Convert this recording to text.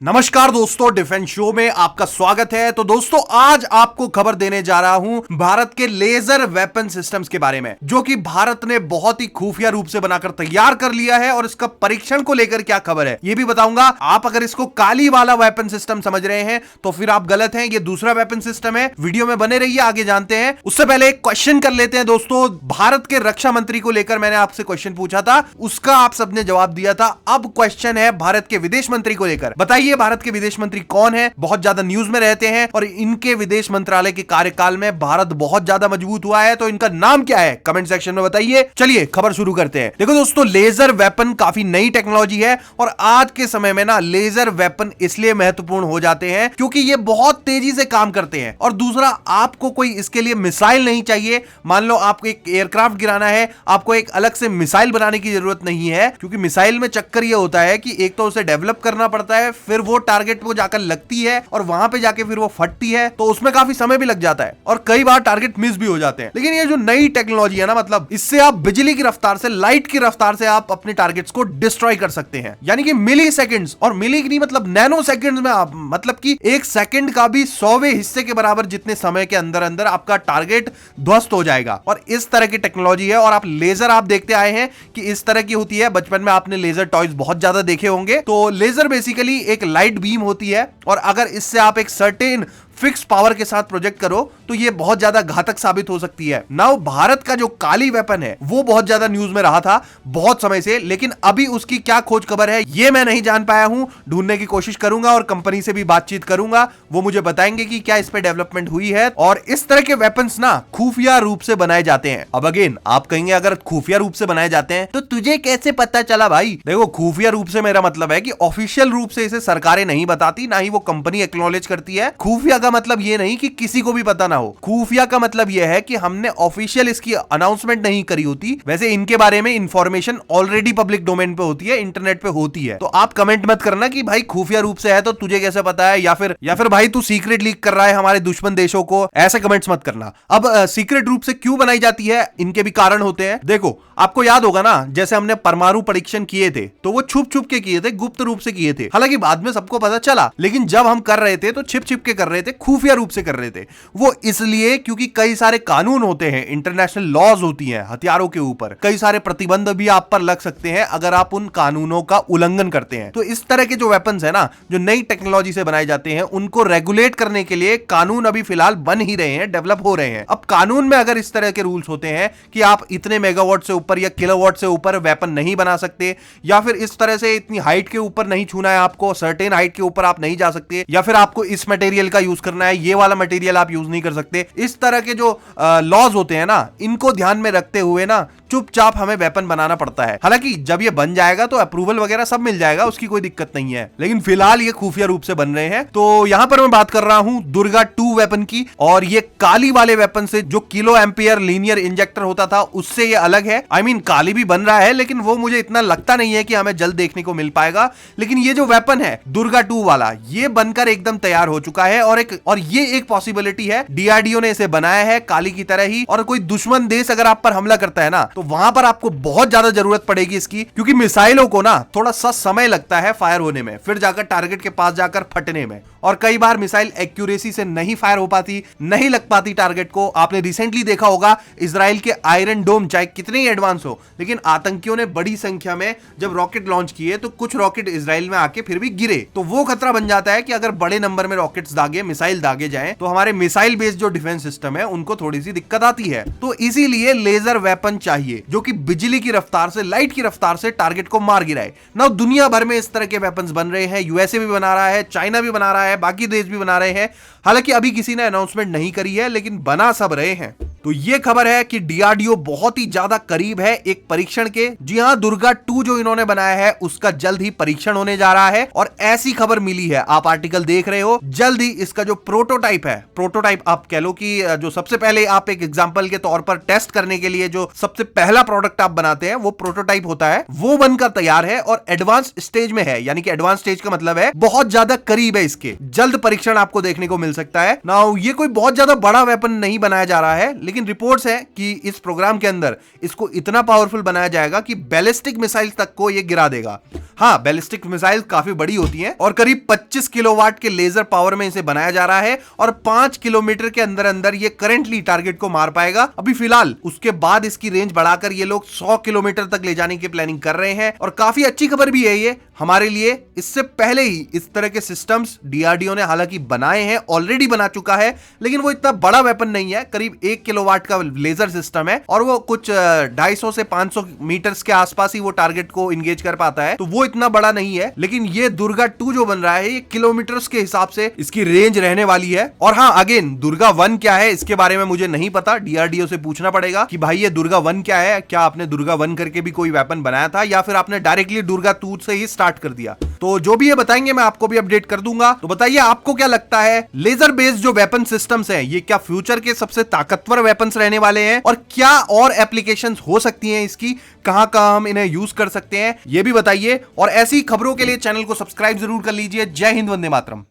नमस्कार दोस्तों, defence show में आपका स्वागत है। तो दोस्तों, आज आपको खबर देने जा रहा हूं भारत के लेजर वेपन सिस्टम्स के बारे में, जो कि भारत ने बहुत ही खुफिया रूप से बनाकर तैयार कर लिया है। और इसका परीक्षण को लेकर क्या खबर है ये भी बताऊंगा। आप अगर इसको काली वाला वेपन सिस्टम समझ रहे हैं तो फिर आप गलत हैं, ये दूसरा वेपन सिस्टम है। वीडियो में बने रहिए, आगे जानते हैं। उससे पहले एक क्वेश्चन कर लेते हैं दोस्तों। भारत के रक्षा मंत्री को लेकर मैंने आपसे क्वेश्चन पूछा था, उसका आप सबने जवाब दिया था। अब क्वेश्चन है भारत के विदेश मंत्री को लेकर। बताइए भारत के विदेश मंत्री कौन है? बहुत ज्यादा न्यूज में रहते हैं और इनके विदेश मंत्रालय के कार्यकाल में भारत बहुत ज्यादा मजबूत हुआ है। तो इनका नाम क्या है? कमेंट सेक्शन में बताइए। चलिए खबर शुरू करते हैं। देखो दोस्तों, लेजर वेपन काफी नई टेक्नोलॉजी है और आज के समय में ना लेजर वेपन इसलिए महत्वपूर्ण हो जाते हैं क्योंकि ये बहुत तेजी से काम करते हैं। और दूसरा, आपको कोई इसके लिए मिसाइल नहीं चाहिए। मान लो आपको एक एयरक्राफ्ट गिराना है, आपको एक अलग से मिसाइल बनाने की जरूरत नहीं है, क्योंकि मिसाइल में चक्कर ये होता है कि एक तो उसे डेवलप करना पड़ता है, फिर वो टारगेट को जाकर लगती है और वहां पे जाके फिर वो फटती है, तो उसमें काफी समय भी लग जाता है और कई बार टारगेट मिस भी हो जाते हैं। लेकिन ये जो नई टेक्नोलॉजी है ना, मतलब इससे आप बिजली की रफ्तार से, लाइट की रफ्तार से आप अपने टारगेट्स को डिस्ट्रॉय कर सकते हैं। यानी कि मिली सेकेंड्स, और मिली नहीं मतलब नैनो सेकेंड्स में आप, मतलब कि एक सेकंड का भी 100वें हिस्से के बराबर जितने समय के अंदर अंदर आपका टारगेट ध्वस्त हो जाएगा। और इस तरह की टेक्नोलॉजी है। और आप लेजर आप देखते आए हैं कि इस तरह की होती है। बचपन में आपने लेजर टॉयज बहुत ज्यादा देखे होंगे। तो लेजर बेसिकली एक लाइट बीम होती है और अगर इससे आप एक सर्टेन फिक्स पावर के साथ प्रोजेक्ट करो तो ये बहुत ज्यादा घातक साबित हो सकती है। नाउ भारत का जो काली वेपन है वो बहुत ज्यादा न्यूज में रहा था बहुत समय से, लेकिन अभी उसकी क्या खोज खबर है ये मैं नहीं जान पाया हूं। ढूंढने की कोशिश करूंगा और कंपनी से भी बातचीत करूंगा, वो मुझे बताएंगे कि क्या इस पे डेवलपमेंट हुई है। और इस तरह के वेपन्स ना खुफिया रूप से बनाए जाते हैं। अब अगेन आप कहेंगे, अगर खुफिया रूप से बनाए जाते हैं तो तुझे कैसे पता चला भाई? देखो, खुफिया रूप से मेरा मतलब है कि ऑफिशियल रूप से इसे सरकारें नहीं बताती, ना ही वो कंपनी एक्नॉलेज करती है। खुफिया का मतलब ये नहीं कि किसी को भी पता ना हो। खुफिया का मतलब ये है कि हमने ऑफिशियल इसकी अनाउंसमेंट नहीं करी होती। वैसे इनके बारे में इंफॉर्मेशन ऑलरेडी पब्लिक डोमेन पे होती है, इंटरनेट पे होती है। तो आप कमेंट मत करना कि भाई खुफिया रूप से है तो तुझे कैसे पता है, या फिर भाई तू सीक्रेट लीक कर रहा है हमारे दुश्मन देशों को। ऐसे कमेंट्स मत करना। अब सीक्रेट रूप से क्यों बनाई जाती है, इनके भी कारण होते हैं। देखो, आपको याद होगा ना, जैसे हमने परमाणु परीक्षण किए थे तो वो छुप छुप के किए थे, गुप्त रूप से किए थे। हालांकि बाद में सबको पता चला, लेकिन जब हम कर रहे थे तो छिप छिप के कर रहे थे, खुफिया रूप से कर रहे थे। वो इसलिए क्योंकि कई सारे कानून होते हैं, इंटरनेशनल लॉज होती हैं हथियारों के ऊपर। कई सारे प्रतिबंध भी आप पर लग सकते हैं अगर आप उन कानूनों का उल्लंघन करते हैं। तो इस तरह के जो वेपन्स है ना, जो नई टेक्नोलॉजी से बनाए जाते हैं, उनको रेगुलेट करने के लिए कानून अभी फिलहाल बन ही रहे हैं, डेवलप हो रहे हैं। अब कानून में अगर इस तरह के रूल्स होते हैं कि आप इतने मेगावाट से ऊपर या किलोवाट से ऊपर वेपन नहीं बना सकते, या फिर इस तरह से इतनी हाइट के ऊपर नहीं छूना है आपको, सर्टेन हाइट के ऊपर आप नहीं जा सकते, या फिर आपको इस मटेरियल का यूज करना है, ये वाला मटेरियल आप यूज नहीं कर सकते। इस तरह के जो लॉज होते हैं ना, इनको ध्यान में रखते हुए ना चुपचाप हमें वेपन बनाना पड़ता है। हालांकि जब ये बन जाएगा तो अप्रूवल वगैरह सब मिल जाएगा, उसकी कोई दिक्कत नहीं है। लेकिन फिलहाल ये खुफिया रूप से बन रहे हैं। तो यहां पर मैं बात कर रहा हूं दुर्गा 2 वेपन की। और ये काली वाले वेपन से, जो किलो एम्पियर लीनियर इंजेक्टर होता था, उससे ये अलग है। आई मीन काली भी बन रहा है, लेकिन वो मुझे इतना लगता नहीं है कि हमें जल्द देखने को मिल पाएगा। लेकिन ये जो वेपन है दुर्गा 2 वाला, ये बनकर एकदम तैयार हो चुका है। और ये एक पॉसिबिलिटी है, डीआरडीओ ने इसे बनाया है काली की तरह ही। और कोई दुश्मन देश अगर आप पर हमला करता है ना, तो वहां पर आपको बहुत ज्यादा जरूरत पड़ेगी इसकी, क्योंकि मिसाइलों को ना थोड़ा सा समय लगता है फायर होने में, फिर जाकर टारगेट के पास जाकर फटने में। और कई बार मिसाइल एक्यूरेसी से नहीं फायर हो पाती, नहीं लग पाती टारगेट को। आपने रिसेंटली देखा होगा इजराइल के आयरन डोम चाहे कितने ही एडवांस हो, लेकिन आतंकियों ने बड़ी संख्या में जब रॉकेट लॉन्च किए तो कुछ रॉकेट इजराइल में आके फिर भी गिरे। तो वो खतरा बन जाता है कि अगर बड़े नंबर में रॉकेट्स दागे, मिसाइल दागे जाएं, तो हमारे मिसाइल बेस्ड जो डिफेंस सिस्टम है उनको थोड़ी सी दिक्कत आती है। तो इसीलिए लेजर वेपन चाहिए जो कि बिजली की रफ्तार से, लाइट की रफ्तार से टारगेट को मार गिराए। ना दुनिया भर में इस तरह के वेपन्स बन रहे हैं। यूएसए भी बना रहा है, चाइना भी बना रहा है, बाकी देश भी बना रहे हैं। हालांकि अभी किसी ने अनाउंसमेंट नहीं करी है, लेकिन बना सब रहे हैं। तो ये खबर है कि डीआरडीओ बहुत ही ज्यादा करीब है एक परीक्षण के। जी हां, दुर्गा 2 जो इन्होंने बनाया है उसका जल्द ही परीक्षण होने जा रहा है। और ऐसी खबर मिली है, आप आर्टिकल देख रहे हो, जल्द ही इसका जो प्रोटोटाइप है, प्रोटोटाइप आप कह लो कि जो सबसे पहले आप एक एग्जांपल के तौर पर टेस्ट करने के लिए जो सबसे पहला प्रोडक्ट आप बनाते हैं, वो प्रोटोटाइप होता है, वो बनकर तैयार है और एडवांस स्टेज में है। यानी कि एडवांस स्टेज का मतलब है बहुत ज्यादा करीब है इसके। जल्द परीक्षण आपको देखने को मिल सकता है। नाउ ये कोई बहुत ज्यादा बड़ा वेपन नहीं बनाया जा रहा है, लेकिन रिपोर्ट्स है कि इस प्रोग्राम के अंदर इसको इतना पावरफुल बनाया जाएगा कि बैलिस्टिक मिसाइल तक को ये गिरा देगा। हाँ, बैलिस्टिक मिसाइल काफी बड़ी होती हैं और करीब 25 किलोवाट के लेजर पावर में इसे बनाया जा रहा है और 5 किलोमीटर के अंदर अंदर ये करंटली टारगेट को मार पाएगा अभी फिलहाल। उसके बाद इसकी रेंज बढ़ाकर ये लोग 100 किलोमीटर तक ले जाने की प्लानिंग कर रहे हैं और काफी अच्छी खबर भी है ये हमारे लिए। इससे पहले ही इस तरह के सिस्टम्स डीआरडीओ ने हालांकि बनाए हैं, ऑलरेडी बना चुका है, लेकिन वो इतना बड़ा वेपन नहीं है। करीब 1 किलोवाट का लेजर सिस्टम है और वो कुछ 250 से 500 मीटर्स के आसपास ही वो टारगेट को इंगेज कर पाता है, तो वो इतना बड़ा नहीं है। लेकिन ये दुर्गा 2 जो बन रहा है ये किलोमीटर्स के हिसाब से इसकी रेंज रहने वाली है। और हाँ, अगेन दुर्गा 1 क्या है इसके बारे में मुझे नहीं पता, डीआरडीओ से पूछना पड़ेगा कि भाई ये दुर्गा 1 क्या है, क्या आपने दुर्गा 1 करके भी कोई वेपन बनाया था या फिर आपने डायरेक्टली दुर्गा 2 से ही स्टार्ट कर दिया। तो जो भी ये बताएंगे मैं आपको भी अपडेट कर दूंगा। तो बताइए आपको क्या लगता है, लेजर बेस्ड जो वेपन सिस्टम्स हैं ये क्या फ्यूचर के सबसे ताकतवर वेपन्स रहने वाले हैं और क्या और एप्लीकेशंस हो सकती हैं इसकी, कहां कहां हम इन्हें यूज कर सकते हैं, ये भी बताइए। और ऐसी खबरों के लिए चैनल को सब्सक्राइब जरूर कर लीजिए। जय हिंद, वंदे मातरम।